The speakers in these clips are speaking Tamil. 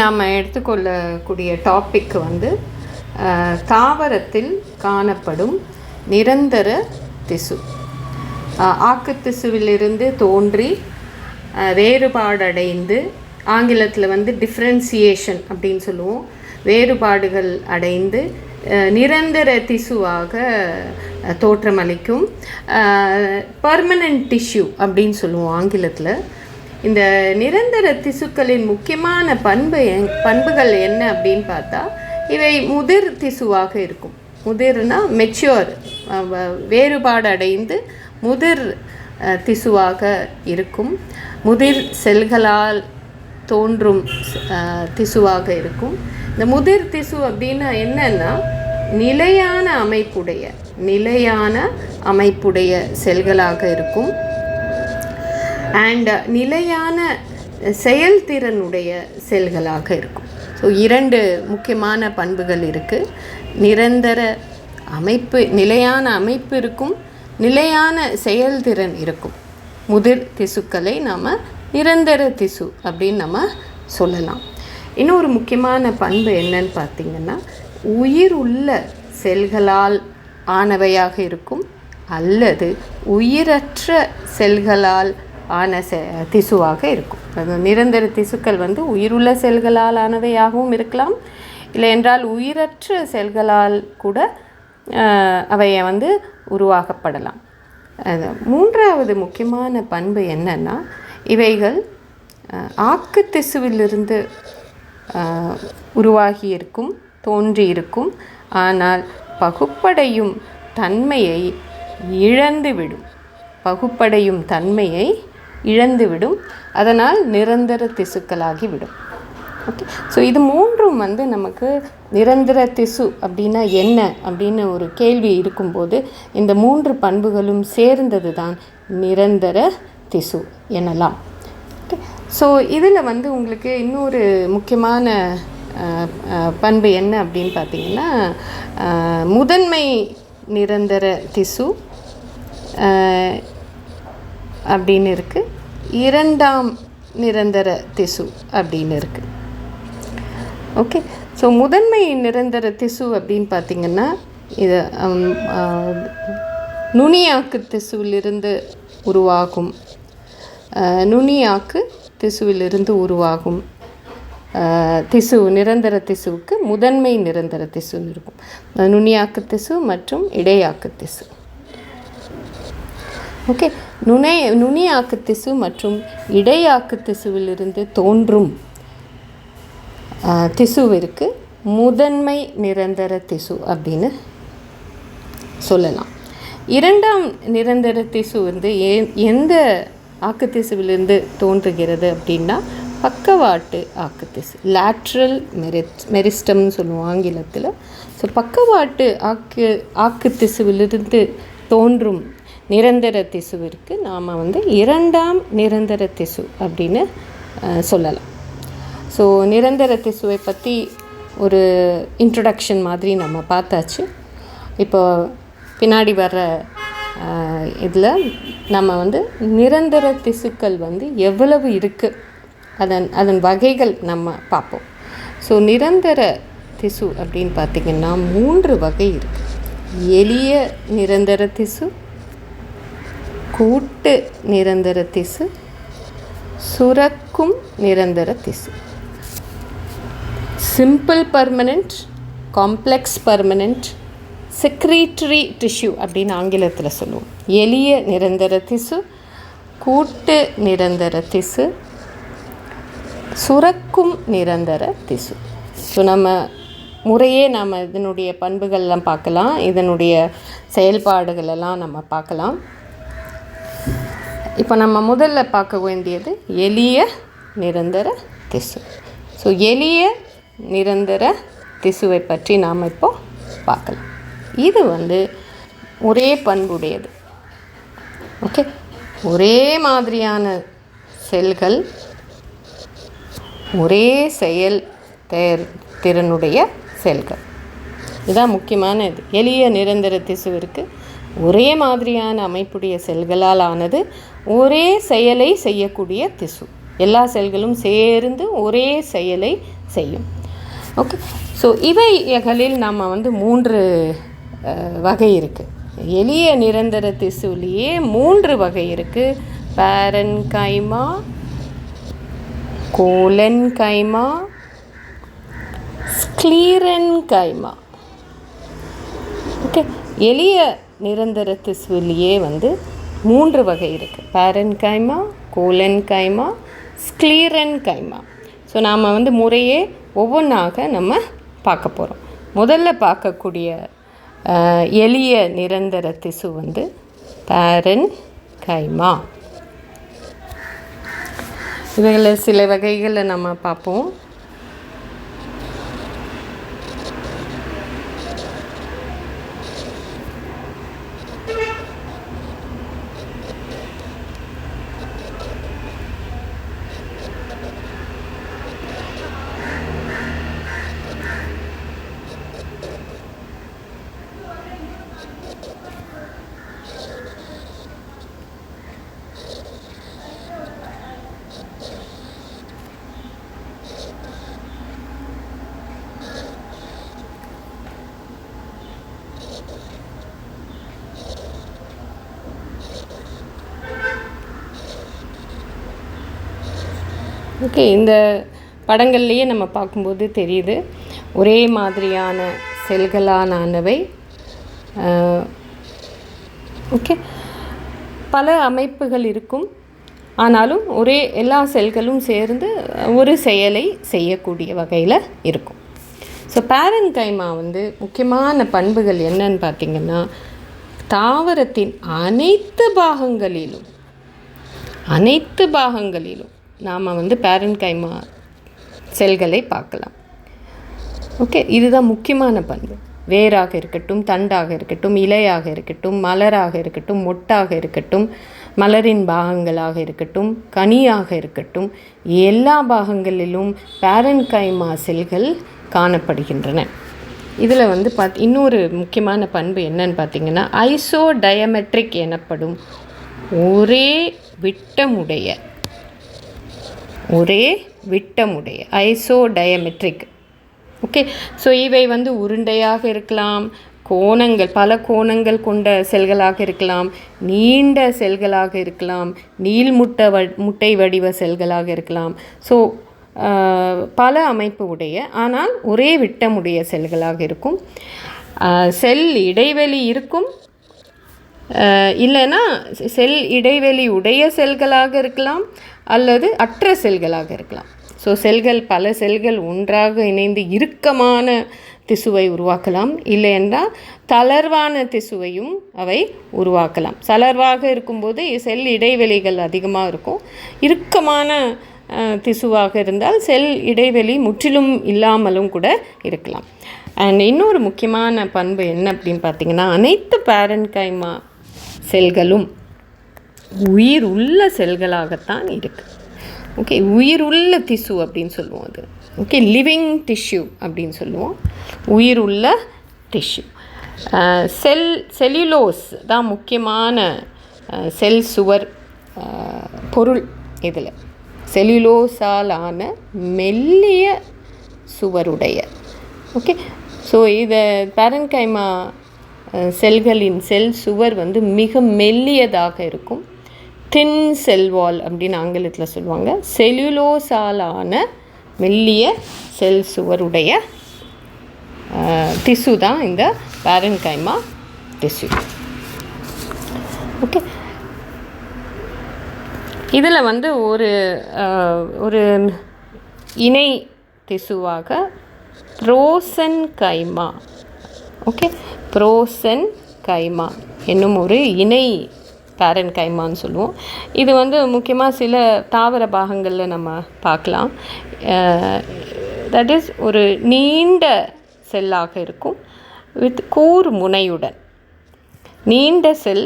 நாம் எடுத்துக்கொள்ளக்கூடிய டாபிக் தாவரத்தில் காணப்படும் நிரந்தர திசு. ஆக்குத்திசுவிலிருந்து தோன்றி வேறுபாடடைந்து, ஆங்கிலத்தில் டிஃப்ரென்சியேஷன் அப்படின்னு சொல்லுவோம், வேறுபாடுகள் அடைந்து நிரந்தர திசுவாக தோற்றமளிக்கும் பர்மனன்ட் டிஷ்யூ அப்படின்னு சொல்லுவோம் ஆங்கிலத்தில். இந்த நிரந்தர திசுக்களின் முக்கியமான பண்புகள் என்ன அப்படின்னு பார்த்தா, இவை முதிர் திசுவாக இருக்கும். முதிர்னா மெச்சூர், வேறுபாடு அடைந்து முதிர் திசுவாக இருக்கும். முதிர் செல்களால் தோன்றும் திசுவாக இருக்கும். இந்த முதிர் திசு அப்படின்னா என்னன்னா, நிலையான அமைப்புடைய செல்களாக இருக்கும். அண்ட் நிலையான செயல்திறனுடைய செல்களாக இருக்கும். ஸோ 2 முக்கியமான பண்புகள் இருக்குது. நிரந்தர அமைப்பு, நிலையான அமைப்பு இருக்கும், நிலையான செயல்திறன் இருக்கும். முதிர் திசுக்களை நாம் நிரந்தர திசு அப்படின்னு நம்ம சொல்லலாம். இன்னொரு முக்கியமான பண்பு என்னன்னு பார்த்திங்கன்னா, உயிர் உள்ள செல்களால் ஆனவையாக இருக்கும் அல்லது உயிரற்ற செல்களால் ஆன திசுவாக இருக்கும். அது நிரந்தர திசுக்கள் உயிருள்ள செல்களால் ஆனவையாகவும் இருக்கலாம், இல்லை என்றால் உயிரற்ற செல்களால் கூட அவையை உருவாக்கப்படலாம். 3வது முக்கியமான பண்பு என்னன்னா, இவைகள் ஆக்குத்திசுவிலிருந்து உருவாகி இருக்கும், தோன்றி இருக்கும், ஆனால் பகுப்படையும் தன்மையை இழந்துவிடும். அதனால் நிரந்தர திசுக்களாகிவிடும். ஓகே, ஸோ இது 3ம் நமக்கு நிரந்தர திசு அப்படின்னா என்ன அப்படின்னு ஒரு கேள்வி இருக்கும்போது, இந்த 3 பண்புகளும் சேர்ந்தது தான் நிரந்தர திசு எனலாம். ஓகே, ஸோ இதில் உங்களுக்கு இன்னொரு முக்கியமான பண்பு என்ன அப்படின்னு பார்த்தீங்கன்னா, முதன்மை நிரந்தர திசு அப்படின்னு இருக்குது, 2ஆம் நிரந்தர திசு அப்படின்னு இருக்குது. ஓகே, ஸோ முதன்மை நிரந்தர திசு அப்படின்னு பார்த்திங்கன்னா, இது நுனியாக்கு திசுவிலிருந்து உருவாகும். நுனியாக்கு திசுவிலிருந்து உருவாகும் திசு நிரந்தர திசுவுக்கு முதன்மை நிரந்தர திசுன்னு இருக்கும். நுனியாக்கு திசு மற்றும் இடையாக்கு திசு. ஓகே, நுனியாக்கு திசு மற்றும் இடையாக்கு திசுவிலிருந்து தோன்றும் திசுவிற்கு முதன்மை நிரந்தர திசு அப்படின்னு சொல்லலாம். 2ஆம் நிரந்தர திசு எந்த ஆக்கு திசுவிலிருந்து தோன்றுகிறது அப்படின்னா, பக்கவாட்டு ஆக்கு திசு, லேட்ரல் மெரிஸ்டம்னு சொல்லுவோம் ஆங்கிலத்தில். ஸோ பக்கவாட்டு ஆக்கு திசுவிலிருந்து தோன்றும் நிரந்தர திசுவிற்கு நாம் 2ஆம் நிரந்தர திசு அப்படின்னு சொல்லலாம். ஸோ நிரந்தர திசுவை பற்றி ஒரு இன்ட்ரொடக்ஷன் மாதிரி நம்ம பார்த்தாச்சு. இப்போ பின்னாடி வர்ற இதில் நம்ம நிரந்தர திசுக்கள் எவ்வளவு இருக்குது, அதன் வகைகள் நம்ம பார்ப்போம். ஸோ நிரந்தர திசு அப்படின்னு பார்த்திங்கன்னா 3 வகை இருக்குது. எளிய நிரந்தர திசு, கூட்டு நிரந்தர திசு, சுரக்கும் நிரந்தர திசு. Simple permanent, complex permanent, secretary tissue அப்படின்னு ஆங்கிலத்தில் சொல்லுவோம். எளிய நிரந்தர திசு, கூட்டு நிரந்தர திசு, சுரக்கும் நிரந்தர திசு. ஸோ முறையே நாம் இதனுடைய பண்புகள்லாம் பார்க்கலாம், இதனுடைய செயல்பாடுகளெல்லாம் நம்ம பார்க்கலாம். இப்போ நம்ம முதல்ல பார்க்க வேண்டியது எளிய நிரந்தர திசு. ஸோ எளிய நிரந்தர திசுவை பற்றி நாம் இப்போ பார்க்கலாம். இது ஒரே பண்புடையது. ஓகே, ஒரே மாதிரியான செல்கள், ஒரே செயல் திறனுடைய செல்கள். இதுதான் முக்கியமான இது. எளிய நிரந்தர திசுவிற்கு ஒரே மாதிரியான அமைப்புடைய செல்களால் ஆனது, ஒரே செயலை செய்யக்கூடிய திசு. எல்லா செல்களும் சேர்ந்து ஒரே செயலை செய்யும். ஓகே, ஸோ இவைகளில் நம்ம வந்து 3 வகை இருக்குது. எளிய நிரந்தர திசுவிலேயே 3 வகை இருக்குது. Parenchyma, collenchyma, ஸ்க்ளீரன்கைமா. ஓகே, எளிய நிரந்தர திசுவிலேயே வந்து 3 வகை இருக்குது. Parenchyma, collenchyma, ஸ்க்ளீரன்கைமா. ஸோ நாம் வந்து முறையே ஒவ்வொன்றாக நம்ம பார்க்க போகிறோம். முதல்ல பார்க்கக்கூடிய எளிய நிரந்தர திசு வந்து பேரன்கைமா. இவைகளில் சில வகைகளை நம்ம பார்ப்போம். ஓகே, இந்த படங்கள்லேயே நம்ம பார்க்கும்போது தெரியுது ஒரே மாதிரியான செல்களானவை. ஓகே, பல அமைப்புகள் இருக்கும், ஆனாலும் எல்லா செல்களும் சேர்ந்து ஒரு செயலை செய்யக்கூடிய வகையில் இருக்கும். ஸோ பேரன்கைமா வந்து முக்கியமான பண்புகள் என்னன்னு பார்த்திங்கன்னா, தாவரத்தின் அனைத்து பாகங்களிலும் நாம் வந்து பேரன்கைமா செல்களை பார்க்கலாம். ஓகே, இதுதான் முக்கியமான பண்பு. வேராக இருக்கட்டும், தண்டாக இருக்கட்டும், இலையாக இருக்கட்டும், மலராக இருக்கட்டும், மொட்டாக இருக்கட்டும், மலரின் பாகங்களாக இருக்கட்டும், கனியாக இருக்கட்டும், எல்லா பாகங்களிலும் பேரன்கைமா செல்கள் காணப்படுகின்றன. இதில் வந்து இன்னொரு முக்கியமான பண்பு என்னன்னு பார்த்திங்கன்னா, ஐசோடயமெட்ரிக் எனப்படும் ஒரே விட்டமுடைய ஐசோடயமெட்ரிக். ஓகே, ஸோ இவை வந்து உருண்டையாக இருக்கலாம், பல கோணங்கள் கொண்ட செல்களாக இருக்கலாம், நீண்ட செல்களாக இருக்கலாம், முட்டை வடிவ செல்களாக இருக்கலாம். ஸோ பல அமைப்பு உடைய, ஆனால் ஒரே விட்டமுடைய செல்களாக இருக்கும். செல் இடைவெளி இருக்கும், இல்லைன்னா செல் இடைவெளி உடைய செல்களாக இருக்கலாம், அல்லது அற்ற செல்களாக இருக்கலாம். ஸோ பல செல்கள் ஒன்றாக இணைந்து இறுக்கமான திசுவை உருவாக்கலாம், இல்லை என்றால் தளர்வான திசுவையும் அவை உருவாக்கலாம். தளர்வாக இருக்கும்போது செல் இடைவெளிகள் அதிகமாக இருக்கும். இறுக்கமான திசுவாக இருந்தால் செல் இடைவெளி முற்றிலும் இல்லாமலும் கூட இருக்கலாம். அண்ட் இன்னொரு முக்கியமான பண்பு என்ன அப்படின்னு பார்த்திங்கன்னா, அனைத்து பேரன்கைமா செல்களும் உயிர் உள்ள செல்களாகத்தான் இருக்குது. ஓகே, உயிர் உள்ள திசு அப்படின்னு சொல்லுவோம் அது. ஓகே, லிவிங் டிஷ்யூ அப்படின்னு சொல்லுவோம், உயிர் உள்ள டிஷ்யூ. செல்லுலோஸ் தான் முக்கியமான செல் சுவர் பொருள். இதில் செல்லுலோஸாலான மெல்லிய சுவருடைய. ஓகே, ஸோ இதை பேரன்கைமா செல்களின் செல் சுவர் வந்து மிக மெல்லியதாக இருக்கும். தின் செல் வால் அப்படின்னு ஆங்கிலத்தில் சொல்லுவாங்க. செல்லுலோஸாலான மெல்லிய செல் சுவருடைய திசு தான் இந்த பேரன்கைமா திசு. ஓகே, இதில் வந்து ஒரு இணை திசுவாக புரோசன்கைமா, ஓகே, புரோசன்கைமா என்னும் ஒரு இணை பேரன்கைமான்னு சொல்லுவோம். இது வந்து முக்கியமாக சில தாவர பாகங்களில் நம்ம பார்க்கலாம். தட் இஸ் ஒரு நீண்ட செல்லாக இருக்கும், வித் கூர் முனையுடன். நீண்ட செல்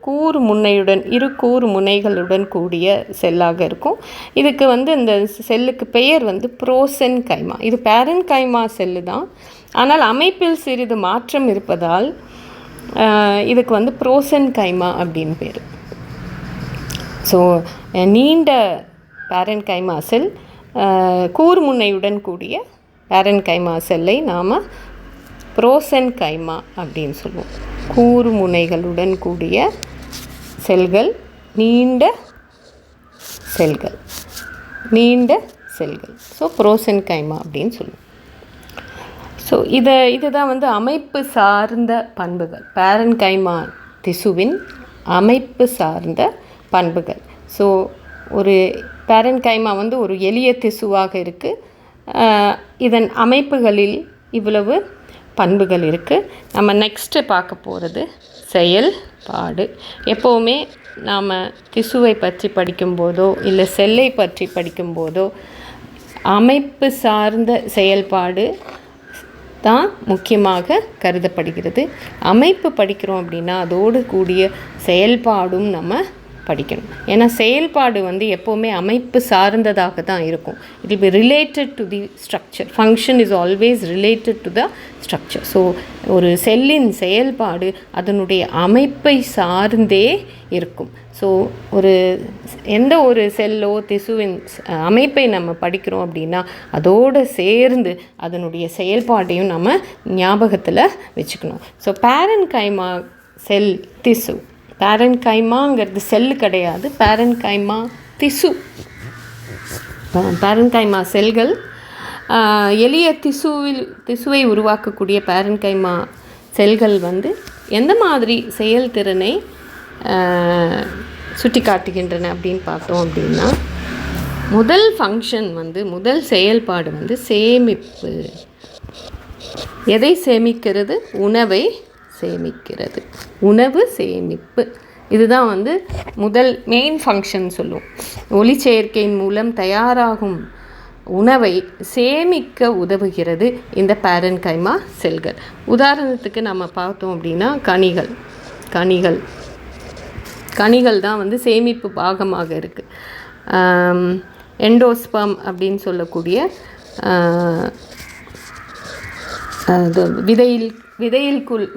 கூர் முனையுடன், இரு கூர் முனைகளுடன் கூடிய செல்லாக இருக்கும். இதுக்கு வந்து இந்த செல்லுக்கு பெயர் வந்து புரோசன்கைமா. இது பேரன்கைமா செல்லு தான், ஆனால் அமைப்பில் சிறிது மாற்றம் இருப்பதால் இதுக்கு வந்து புரோசன்கைமா அப்படின்னு பேர். ஸோ நீண்ட பேரன்கைமா செல், கூர்முனையுடன் கூடிய பேரன்கைமா செல்லை நாம் புரோசென்கைமா அப்படின்னு சொல்லுவோம். கூர்முனைகளுடன் கூடிய செல்கள், நீண்ட செல்கள். ஸோ புரோசென்கைமா அப்படின்னு சொல்லுவோம். ஸோ இதுதான் வந்து அமைப்பு சார்ந்த பண்புகள், பேரன்கைமா திசுவின் அமைப்பு சார்ந்த பண்புகள். ஸோ ஒரு பேரன்கைமா வந்து ஒரு எளிய திசுவாக இருக்குது. இதன் அமைப்புகளில் இவ்வளவு பண்புகள் இருக்குது. நம்ம நெக்ஸ்ட்டு பார்க்க போகிறது செயல்பாடு. எப்போவுமே நாம் திசுவை பற்றி படிக்கும்போதோ இல்லை செல்லை பற்றி படிக்கும்போதோ அமைப்பு சார்ந்த செயல்பாடு தான் முக்கியமாக கருதப்படுகிறது. அமைப்பு படிக்கிறோம் அப்படின்னா அதோடு கூடிய செயல்பாடும் நம்ம படிக்கணும். ஏன்னா செயல்பாடு வந்து எப்போவுமே அமைப்பு சார்ந்ததாக தான் இருக்கும். It will be related to the structure. Function is always related to the structure. So ஒரு செல்லின் செயல்பாடு அதனுடைய அமைப்பை சார்ந்தே இருக்கும். ஸோ எந்த ஒரு செல்லோ திசுவின் அமைப்பை நம்ம படிக்கிறோம் அப்படின்னா அதோடு சேர்ந்து அதனுடைய செயல்பாட்டையும் நம்ம ஞாபகத்தில் வச்சுக்கணும். ஸோ பேரன்கைமா செல் திசு, பேரன்கைமாங்கிறது செல்லு கிடையாது, பேரன்கைமா திசு. பேரன்கைமா செல்கள் எளிய திசுவை உருவாக்கக்கூடிய பேரன்கைமா செல்கள் வந்து எந்த மாதிரி செயல்திறனை சுட்டி காட்டுகின்றன அப்படின்னு பார்த்தோம் அப்படின்னா, முதல் செயல்பாடு வந்து சேமிப்பு. எதை சேமிக்கிறது? உணவை சேமிக்கிறது. உணவு சேமிப்பு இதுதான் வந்து முதல் மெயின் ஃபங்க்ஷன் சொல்லுவோம். ஒளிச்சேர்க்கையின் மூலம் தயாராகும் உணவை சேமிக்க உதவுகிறது இந்த பேரன்கைமா செல்கள். உதாரணத்துக்கு நம்ம பார்த்தோம் அப்படின்னா கனிகள் தான் வந்து சேமிப்பு பாகமாக இருக்குது. எண்டோஸ்பம் அப்படின்னு சொல்லக்கூடிய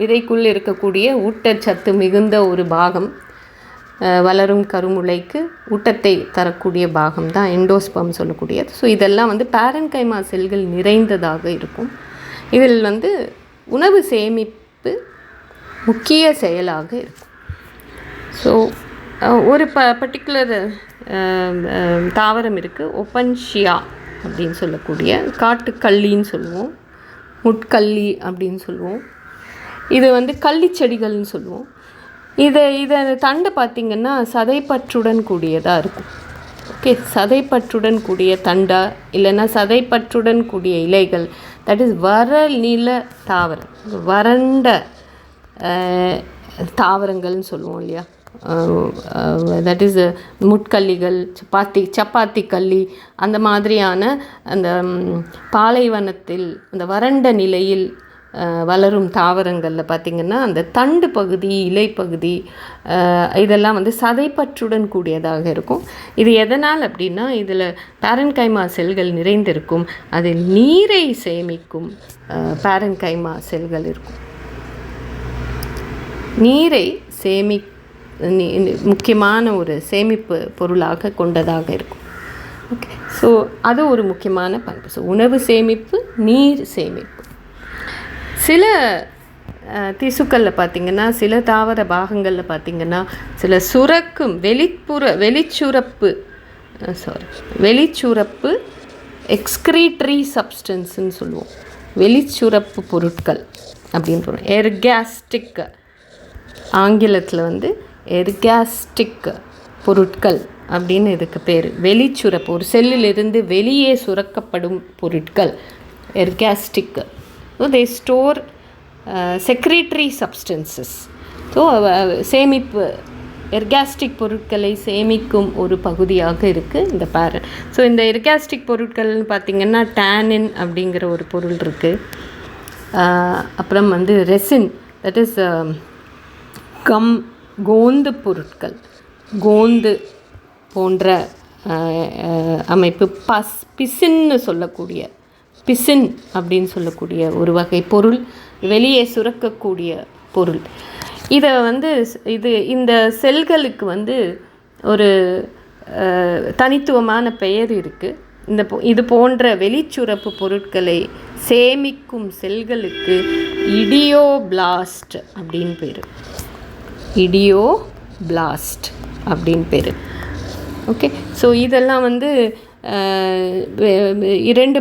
விதைக்குள் இருக்கக்கூடிய ஊட்டச்சத்து மிகுந்த ஒரு பாகம், வளரும் கருமுளைக்கு ஊட்டத்தை தரக்கூடிய பாகம் தான் எண்டோஸ்பம் சொல்லக்கூடியது. ஸோ இதெல்லாம் வந்து பேரன்கைமா செல்கள் நிறைந்ததாக இருக்கும். இதில் வந்து உணவு சேமிப்பு முக்கிய செயலாக இருக்கும். ஸோ ஒரு பர்டிகுலர் தாவரம் இருக்குது, ஒப்பன்ஷியா அப்படின்னு சொல்லக்கூடிய, காட்டுக்கள்ளின்னு சொல்லுவோம், முட்கள்ளி அப்படின்னு சொல்லுவோம். இது வந்து கள்ளிச்செடிகள்னு சொல்லுவோம். இதை தண்டு பார்த்திங்கன்னா சதைப்பற்றுடன் கூடியதாக இருக்கும். ஓகே, சதைப்பற்றுடன் கூடிய தண்டா இல்லைன்னா சதைப்பற்றுடன் கூடிய இலைகள், தட் இஸ் வரநில தாவரம், வறண்ட தாவரங்கள்னு சொல்லுவோம் இல்லையா. தட் இஸ் முட்கள்ளிகள், சப்பாத்தி கள்ளி, அந்த மாதிரியான அந்த பாலைவனத்தில் அந்த வறண்ட நிலையில் வளரும் தாவரங்களில் பார்த்திங்கன்னா அந்த தண்டு பகுதி, இலைப்பகுதி இதெல்லாம் வந்து சதைப்பற்றுடன் கூடியதாக இருக்கும். இது எதனால் அப்படின்னா இதில் பேரன்கைமா செல்கள் நிறைந்திருக்கும். அதில் நீரை சேமிக்கும் பேரன்கைமா செல்கள் இருக்கும். நீரை முக்கியமான ஒரு சேமிப்பு பொருளாக கொண்டதாக இருக்கும். ஓகே, ஸோ அது ஒரு முக்கியமான பண்பு. ஸோ உணவு சேமிப்பு, நீர் சேமிப்பு. சில திசுக்களில் பார்த்திங்கன்னா, சில தாவர பாகங்களில் பார்த்திங்கன்னா சில சுரக்கும் வெளிச்சுரப்பு எக்ஸ்க்ரீட்டரி சப்ஸ்டன்ஸ்ன்னு சொல்லுவோம். வெளிச்சுரப்பு பொருட்கள் அப்படின்னு சொல்லுவோம். எர்காஸ்டிக், ஆங்கிலத்தில் வந்து எர்காஸ்டிக் பொருட்கள் அப்படின்னு இதுக்கு பேர். வெளிச்சுரப்பு, ஒரு செல்லிலிருந்து வெளியே சுரக்கப்படும் பொருட்கள் ergastic. So they store secretary substances. So சேமிப்பு, எர்காஸ்டிக் பொருட்களை சேமிக்கும் ஒரு பகுதியாக இருக்குது இந்த பேரன். ஸோ இந்த எர்காஸ்டிக் பொருட்கள்னு பார்த்திங்கன்னா டேனின் அப்படிங்கிற ஒரு பொருள் இருக்குது. அப்புறம் வந்து ரெசின், தட் இஸ் கோந்து பொருட்கள், கோந்து போன்ற அமைப்பு. பிசின்னு சொல்லக்கூடிய, பிசின் அப்படின்னு சொல்லக்கூடிய ஒரு வகை பொருள், வெளியே சுரக்கக்கூடிய பொருள். இதை வந்து இந்த செல்களுக்கு வந்து ஒரு தனித்துவமான பெயர் இருக்குது. இது போன்ற வெளிச்சுரப்பு பொருட்களை சேமிக்கும் செல்களுக்கு இடியோபிளாஸ்ட் அப்படின்னு பேர். இடியோபிளாஸ்ட் அப்படின்னு பேர். ஓகே, ஸோ இதெல்லாம் வந்து 2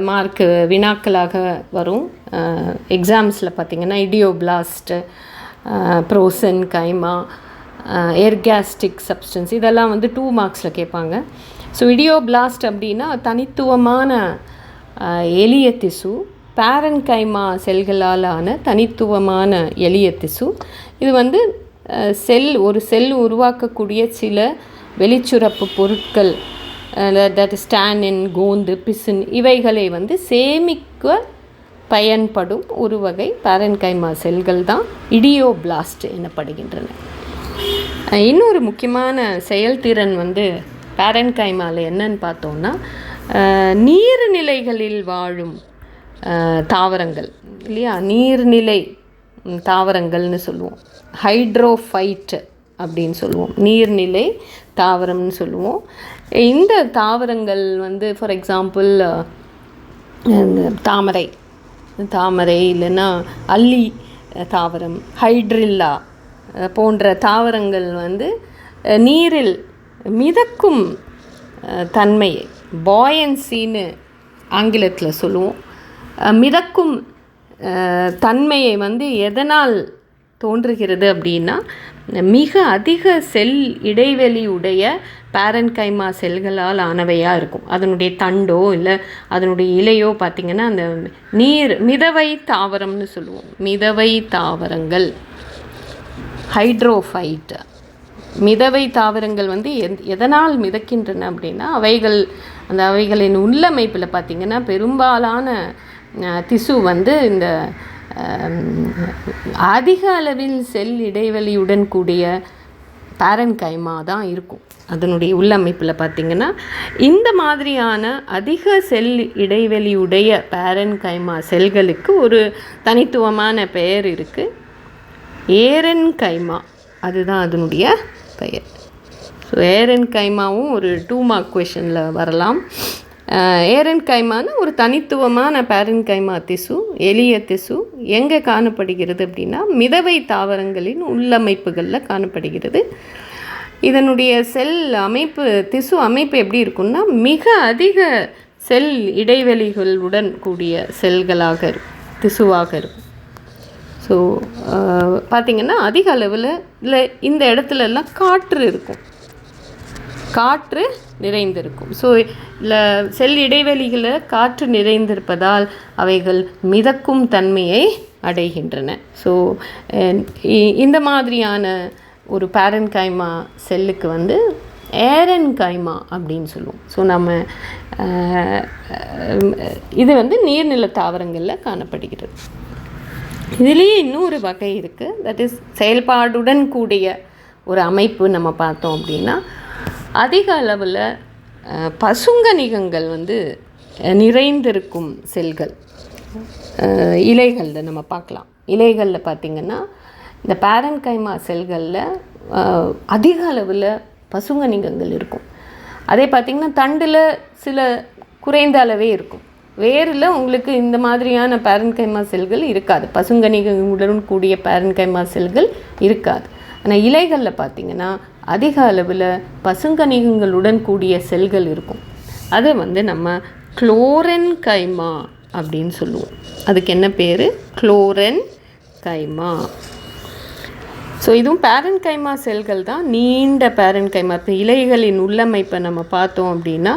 மார்க்கு வினாக்களாக வரும் எக்ஸாம்ஸில். பார்த்திங்கன்னா இடியோபிளாஸ்ட், ப்ரோசன் கைமா, எர்காஸ்டிக் சப்ஸ்டன்ஸ், இதெல்லாம் வந்து 2 மார்க்ஸில் கேட்பாங்க. ஸோ இடியோபிளாஸ்ட் அப்படின்னா தனித்துவமான எளிய திசு, பேரன்கைமா செல்களால் ஆன தனித்துவமான எளிய திசு. இது வந்து ஒரு செல் உருவாக்கக்கூடிய சில வெளிச்சுரப்பு பொருட்கள், தட் ஸ்டானின், கோந்து, பிசின், இவைகளை வந்து சேமிக்க பயன்படும் ஒரு வகை பேரன்கைமா செல்கள் தான் இடியோபிளாஸ்ட் எனப்படுகின்றன. இன்னொரு முக்கியமான செயல்திறன் வந்து பேரன்கைமாவில் என்னன்னு பார்த்தோம்னா, நீர்நிலைகளில் வாழும் தாவரங்கள் இல்லையா, நீர்நிலை தாவரங்கள்னு சொல்லுவோம், ஹைட்ரோஃபைட் அப்படின்னு சொல்லுவோம், நீர்நிலை தாவரம்னு சொல்லுவோம். இந்த தாவரங்கள் வந்து ஃபார் எக்ஸாம்பிள் தாமரை இல்லைன்னா அல்லி தாவரம், ஹைட்ரில்லா போன்ற தாவரங்கள் வந்து நீரில் மிதக்கும் தன்மையை, பாயன்சின்னு ஆங்கிலத்தில் சொல்லுவோம், மிதக்கும் தன்மையை வந்து எதனால் தோன்றுகிறது அப்படின்னா, மிக அதிக செல் இடைவெளி உடைய பேரன்கைமா செல்களால் ஆனவையாக இருக்கும். அதனுடைய தண்டோ இல்லை அதனுடைய இலையோ பார்த்திங்கன்னா அந்த மிதவை தாவரம்னு சொல்லுவோம். மிதவை தாவரங்கள், ஹைட்ரோஃபைட் மிதவை தாவரங்கள் வந்து எதனால் மிதக்கின்றன அப்படின்னா, அவைகளின் உள்ளமைப்பில் பார்த்திங்கன்னா பெரும்பாலான திசு வந்து இந்த அதிக அளவில் செல் இடைவெளியுடன் கூடிய பேரன்கைமா தான் இருக்கும். அதனுடைய உள்ளமைப்பில் பார்த்திங்கன்னா இந்த மாதிரியான அதிக செல் இடைவெளியுடைய பேரன்கைமா செல்களுக்கு ஒரு தனித்துவமான பெயர் இருக்குது, ஏரன்கைமா. அதுதான் அதனுடைய பெயர். ஸோ ஏரன்கைமாவும் ஒரு 2 மார்க் கொஷனில் வரலாம். ஏரன்கைமான ஒரு தனித்துவமான பேரன்கைமா திசு, எளிய திசு எங்கே காணப்படுகிறது அப்படின்னா மிதவை தாவரங்களின் உள்ளமைப்புகளில் காணப்படுகிறது. இதனுடைய செல் அமைப்பு, திசு அமைப்பு எப்படி இருக்குன்னா, மிக அதிக செல் இடைவெளிகளுடன் கூடிய செல்களாக இருக்கும், திசுவாக இருக்கும். ஸோ பார்த்திங்கன்னா அதிக அளவில் இல்லை இந்த இடத்துலலாம் காற்று இருக்கும், காற்று நிறைந்திருக்கும். ஸோ இல்லை செல் இடைவெளிகளில் காற்று நிறைந்திருப்பதால் அவைகள் மிதக்கும் தன்மையை அடைகின்றன. ஸோ இந்த மாதிரியான ஒரு பேரன்கைமா செல்லுக்கு வந்து ஏரன்கைமா அப்படின்னு சொல்லுவோம். ஸோ நம்ம இது வந்து நீர்நில தாவரங்களில் காணப்படுகிறது. இதுலேயே இன்னொரு வகை இருக்குது, தட் இஸ் செயல்பாடுடன் கூடிய ஒரு அமைப்பு. நம்ம பார்த்தோம் அப்படின்னா அதிக அளவில் பசுங்கனிகங்கள் வந்து நிறைந்திருக்கும் செல்கள் இலைகளில் நம்ம பார்க்கலாம். இலைகளில் பார்த்திங்கன்னா இந்த பேரன்கைமா செல்களில் அதிக அளவில் பசுங்கனிகங்கள் இருக்கும். அதே பார்த்திங்கன்னா தண்டில் சில குறைந்த அளவே இருக்கும். வேரில் உங்களுக்கு இந்த மாதிரியான பேரன்கைமா செல்கள் இருக்காது, பசுங்கனிகளுடன் கூடிய பேரன்கைமா செல்கள் இருக்காது. ஆனால் இலைகளில் பார்த்திங்கன்னா அதிக அளவில் பசுங்கனிகங்களுடன் கூடிய செல்கள் இருக்கும். அதை வந்து நம்ம குளோரென்கைமா அப்படின்னு சொல்லுவோம். அதுக்கு என்ன பேர்? குளோரென்கைமா. ஸோ இதுவும் பேரன்கைமா செல்கள் தான், நீண்ட பேரன்கைமா. இப்போ இலைகளின் உள்ளமைப்பை நம்ம பார்த்தோம் அப்படின்னா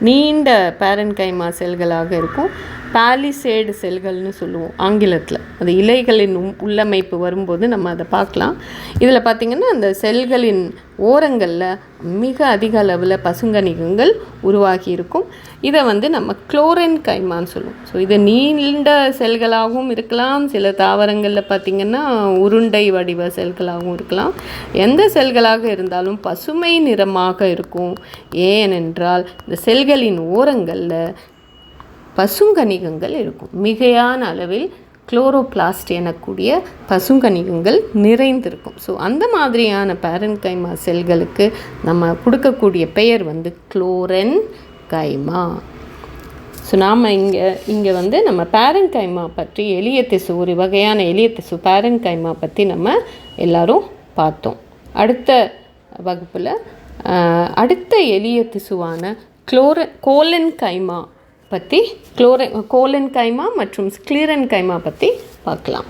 நீண்ட பேரன்கைமா செல்களாக இருக்கும். பாலிசேடு செல்கள்னு சொல்லுவோம் ஆங்கிலத்தில். அது இலைகளின் உள்ளமைப்பு வரும்போது நம்ம அதை பார்க்கலாம். இதில் பார்த்திங்கன்னா அந்த செல்களின் ஓரங்களில் மிக அதிக அளவில் பசுங்கனிகங்கள் உருவாகி இருக்கும். இதை வந்து நம்ம குளோரென்கைமான்னு சொல்லுவோம். ஸோ இது நீண்ட செல்களாகவும் இருக்கலாம், சில தாவரங்களில் பார்த்திங்கன்னா உருண்டை வடிவ செல்களாகவும் இருக்கலாம். எந்த செல்களாக இருந்தாலும் பசுமை நிறமாக இருக்கும். ஏனென்றால் இந்த செல்களின் ஓரங்களில் பசுங்கனிகங்கள் இருக்கும். மிகையான அளவில் குளோரோபிளாஸ்ட் எனக்கூடிய பசுங்கனிகங்கள் நிறைந்திருக்கும். ஸோ அந்த மாதிரியான பேரன்கைமா செல்களுக்கு நம்ம கொடுக்கக்கூடிய பெயர் வந்து குளோரென் கைமா. ஸோ நாம் இங்கே வந்து நம்ம பேரன்கைமா பற்றி எளிய திசு, ஒரு வகையான எளிய திசு பேரன்கைமா பற்றி நம்ம எல்லோரும் பார்த்தோம். அடுத்த வகுப்பில் அடுத்த எளிய திசுவான கோலன் கைமா பற்றி கோலன் கைமா மற்றும் ஸ்க்ளீரன் கைமா பற்றி பார்க்கலாம்.